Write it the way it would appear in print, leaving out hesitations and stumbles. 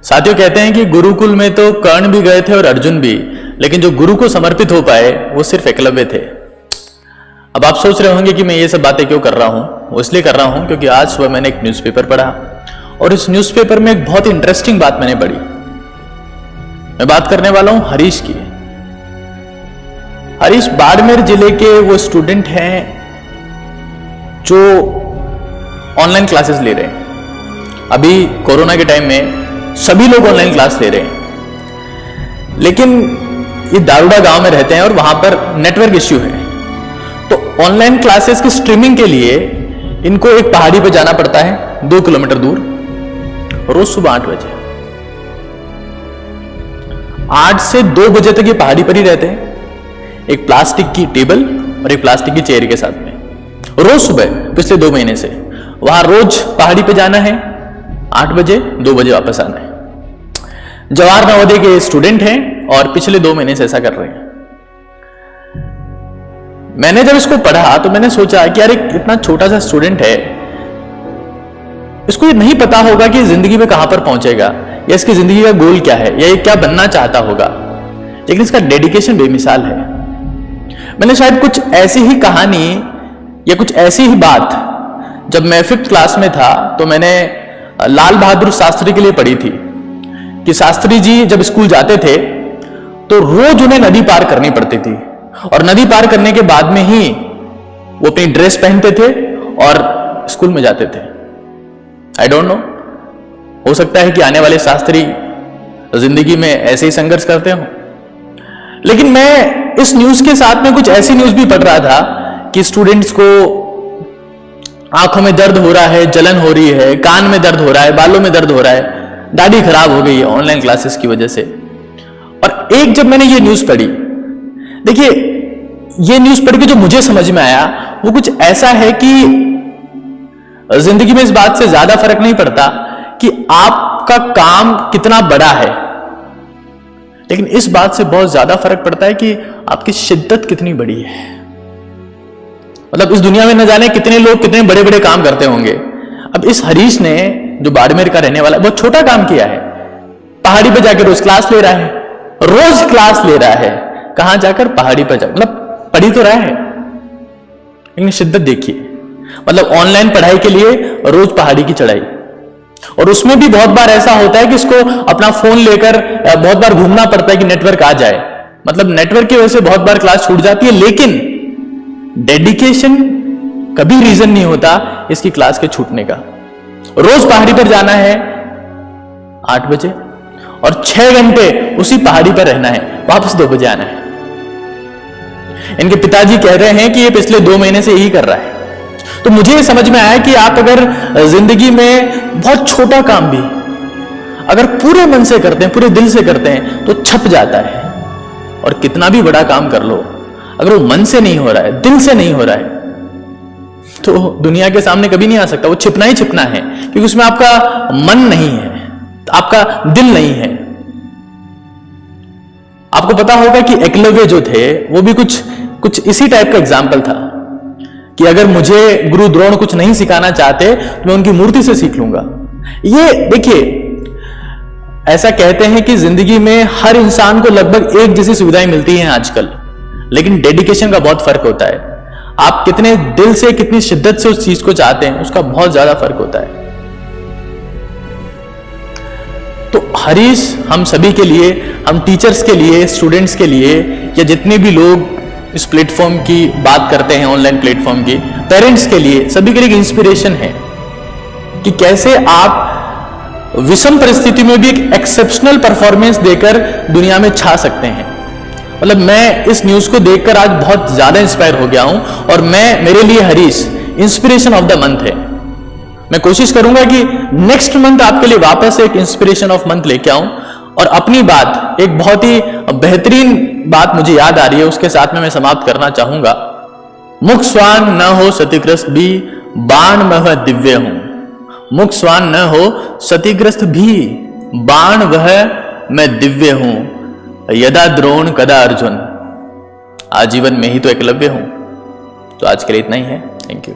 साथियों, कहते हैं कि गुरुकुल में तो कर्ण भी गए थे और अर्जुन भी, लेकिन जो गुरु को समर्पित हो पाए वो सिर्फ एकलव्य थे। अब आप सोच रहे होंगे कि मैं ये सब बातें क्यों कर रहा हूं। वो इसलिए कर रहा हूं क्योंकि आज सुबह मैंने एक न्यूज़पेपर पढ़ा और इस न्यूज़पेपर में एक बहुत इंटरेस्टिंग बात मैंने पढ़ी। मैं बात करने वाला हूं हरीश की। हरीश बाड़मेर जिले के वो स्टूडेंट हैं जो ऑनलाइन क्लासेस ले रहे हैं। अभी कोरोना के टाइम में सभी लोग ऑनलाइन क्लास ले रहे हैं, लेकिन ये दारूड़ा गांव में रहते हैं और वहां पर नेटवर्क इश्यू है। तो ऑनलाइन क्लासेस की स्ट्रीमिंग के लिए इनको एक पहाड़ी पर जाना पड़ता है 2 किलोमीटर दूर, रोज सुबह 8 बजे। 8 से 2 बजे तक ये पहाड़ी पर ही रहते हैं, एक प्लास्टिक की टेबल और एक प्लास्टिक की चेयर के साथ में। रोज सुबह पिछले 2 महीने से वहां रोज पहाड़ी पे जाना है, 8 बजे 2 बजे वापस आना है। जवाहर नवोदय के स्टूडेंट हैं और पिछले 2 महीने से ऐसा कर रहे हैं। मैंने जब इसको पढ़ा तो मैंने सोचा कि यार एक इतना छोटा सा स्टूडेंट है, इसको ये नहीं पता होगा कि जिंदगी में कहां पर पहुंचेगा या इसकी जिंदगी का गोल क्या है या ये क्या बनना चाहता होगा, लेकिन इसका डेडिकेशन बेमिसाल है। मैंने शायद कुछ ऐसी ही कहानी या कुछ ऐसी ही बात जब मैं 5th क्लास में था तो मैंने लाल बहादुर शास्त्री के लिए पढ़ी थी कि शास्त्री जी जब स्कूल जाते थे तो रोज उन्हें नदी पार करनी पड़ती थी और नदी पार करने के बाद में ही वो अपनी ड्रेस पहनते थे और स्कूल में जाते थे। आई डोंट नो, हो सकता है कि आने वाले शास्त्री जिंदगी में ऐसे ही संघर्ष करते हो, लेकिन मैं इस न्यूज के साथ में कुछ ऐसी न्यूज भी पढ़ रहा था कि स्टूडेंट्स को आंखों में दर्द हो रहा है, जलन हो रही है, कान में दर्द हो रहा है, बालों में दर्द हो रहा है, दाढ़ी खराब हो गई है ऑनलाइन क्लासेस की वजह से। और एक जब मैंने ये न्यूज पढ़ी, देखिए ये न्यूज पढ़ के जो मुझे समझ में आया वो कुछ ऐसा है कि जिंदगी में इस बात से ज्यादा फर्क नहीं पड़ता कि आपका काम कितना बड़ा है, लेकिन इस बात से बहुत ज्यादा फर्क पड़ता है कि आपकी शिद्दत कितनी बड़ी है। मतलब इस दुनिया में न जाने कितने लोग कितने बड़े बड़े काम करते होंगे। अब इस हरीश ने, जो बाड़मेर का रहने वाला है, बहुत छोटा काम किया है। पहाड़ी पे जाकर रोज क्लास ले रहा है, रोज क्लास ले रहा है। कहां जाकर? पहाड़ी पर जाकर। मतलब पढ़ी तो रहा है, लेकिन शिद्दत देखिए। मतलब ऑनलाइन पढ़ाई के लिए रोज पहाड़ी की चढ़ाई, और उसमें भी बहुत बार ऐसा होता है कि इसको अपना फोन लेकर बहुत बार घूमना पड़ता है कि नेटवर्क आ जाए। मतलब नेटवर्क की वजह से बहुत बार क्लास छूट जाती है, लेकिन डेडिकेशन कभी रीजन नहीं होता इसकी क्लास के छूटने का। रोज पहाड़ी पर जाना है 8 बजे और 6 घंटे उसी पहाड़ी पर रहना है, वापस 2 बजे आना है। इनके पिताजी कह रहे हैं कि ये पिछले 2 महीने से यही कर रहा है। तो मुझे ये समझ में आया कि आप अगर जिंदगी में बहुत छोटा काम भी अगर पूरे मन से करते हैं, पूरे दिल से करते हैं, तो छप जाता है। और कितना भी बड़ा काम कर लो, अगर वो मन से नहीं हो रहा है, दिल से नहीं हो रहा है, तो दुनिया के सामने कभी नहीं आ सकता। वो छिपना ही छिपना है, क्योंकि उसमें आपका मन नहीं है, आपका दिल नहीं है। आपको पता होगा कि एकलव्य जो थे वो भी कुछ इसी टाइप का एग्जाम्पल था कि अगर मुझे गुरु द्रोण कुछ नहीं सिखाना चाहते तो मैं उनकी मूर्ति से सीख लूंगा। ये देखिए, ऐसा कहते हैं कि जिंदगी में हर इंसान को लगभग एक जैसी सुविधाएं मिलती हैं आजकल, लेकिन डेडिकेशन का बहुत फर्क होता है। आप कितने दिल से, कितनी शिद्दत से उस चीज को चाहते हैं, उसका बहुत ज्यादा फर्क होता है। तो हरीश हम सभी के लिए, हम टीचर्स के लिए, स्टूडेंट्स के लिए, या जितने भी लोग इस प्लेटफॉर्म की बात करते हैं, ऑनलाइन प्लेटफॉर्म की, पेरेंट्स के लिए, सभी के लिए एक इंस्पिरेशन है कि कैसे आप विषम परिस्थिति में भी एक एक्सेप्शनल परफॉर्मेंस देकर दुनिया में छा सकते हैं। मतलब मैं इस न्यूज को देखकर आज बहुत ज्यादा इंस्पायर हो गया हूं, और मेरे लिए Harish inspiration of the month है। मैं कोशिश करूंगा कि नेक्स्ट मंथ आपके लिए वापस एक इंस्पिरेशन ऑफ मंथ लेके आऊं। और अपनी बात, एक बहुत ही बेहतरीन बात मुझे याद आ रही है, उसके साथ में मैं समाप्त करना चाहूंगा। मुख स्वान न हो सतिग्रस्त भी, बाण वह दिव्य हूं। मुख स्वान न हो सतिग्रस्त भी, बाण वह मैं दिव्य हूं। यदा द्रोण कदा अर्जुन, आजीवन में ही तो एकलव्य हूं। तो आज के लिए इतना ही है। Thank you.